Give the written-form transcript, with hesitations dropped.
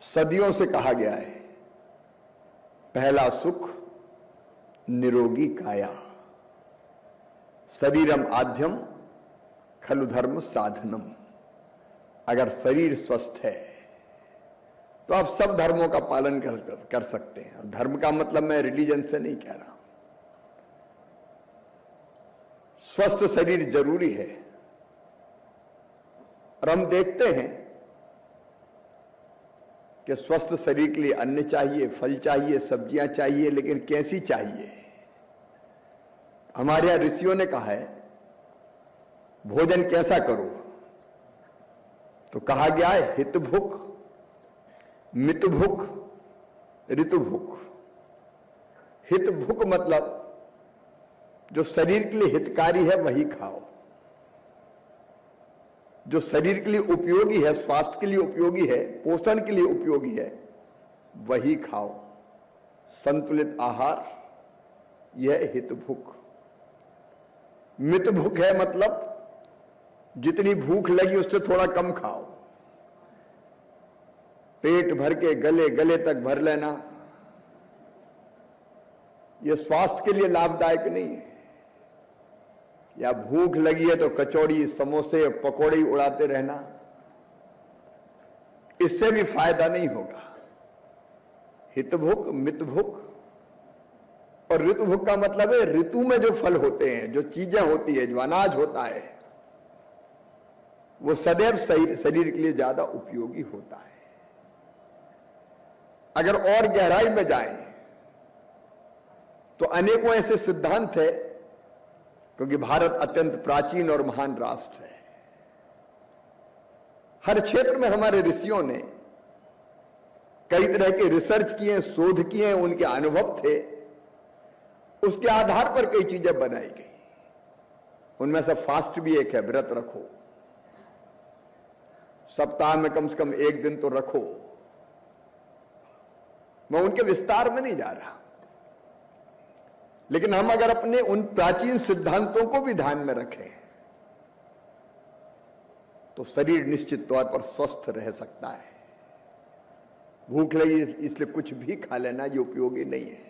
सदियों से कहा गया है, पहला सुख निरोगी काया, शरीरम आद्यम खलु धर्म साधनम। अगर शरीर स्वस्थ है तो आप सब धर्मों का पालन कर सकते हैं। धर्म का मतलब मैं रिलीजन से नहीं कह रहा। स्वस्थ शरीर जरूरी है। और हम देखते हैं कि स्वस्थ शरीर के लिए अन्न चाहिए, फल चाहिए, सब्जियां चाहिए, लेकिन कैसी चाहिए? हमारे यहां ऋषियों ने कहा है भोजन कैसा करो, तो कहा गया है हित भुक, मित भुक, ऋतु भुक। हित भुक मतलब जो शरीर के लिए हितकारी है वही खाओ, जो शरीर के लिए उपयोगी है, स्वास्थ्य के लिए उपयोगी है, पोषण के लिए उपयोगी है, वही खाओ। संतुलित आहार, यह हित भुक। मित भुक है मतलब जितनी भूख लगी उससे थोड़ा कम खाओ, पेट भर के गले गले तक भर लेना, यह स्वास्थ्य के लिए लाभदायक नहीं है। या भूख लगी है तो कचौड़ी, समोसे, पकौड़ी उड़ाते रहना, इससे भी फायदा नहीं होगा। हित भुक, मित भुक और ऋतु भुक का मतलब है ऋतु में जो फल होते हैं, जो चीजें होती है, जो अनाज होता है, वो सदैव शरीर के लिए ज्यादा उपयोगी होता है। अगर और गहराई में जाएं तो अनेकों ऐसे सिद्धांत है, क्योंकि भारत अत्यंत प्राचीन और महान राष्ट्र है। हर क्षेत्र में हमारे ऋषियों ने कई तरह के रिसर्च किए, शोध किए, उनके अनुभव थे, उसके आधार पर कई चीजें बनाई गई। उनमें से फास्ट भी एक है, व्रत रखो, सप्ताह में कम से कम एक दिन तो रखो। मैं उनके विस्तार में नहीं जा रहा, लेकिन हम अगर अपने उन प्राचीन सिद्धांतों को भी ध्यान में रखें तो शरीर निश्चित तौर पर स्वस्थ रह सकता है। भूख लगी इसलिए कुछ भी खा लेना ये उपयोगी नहीं है।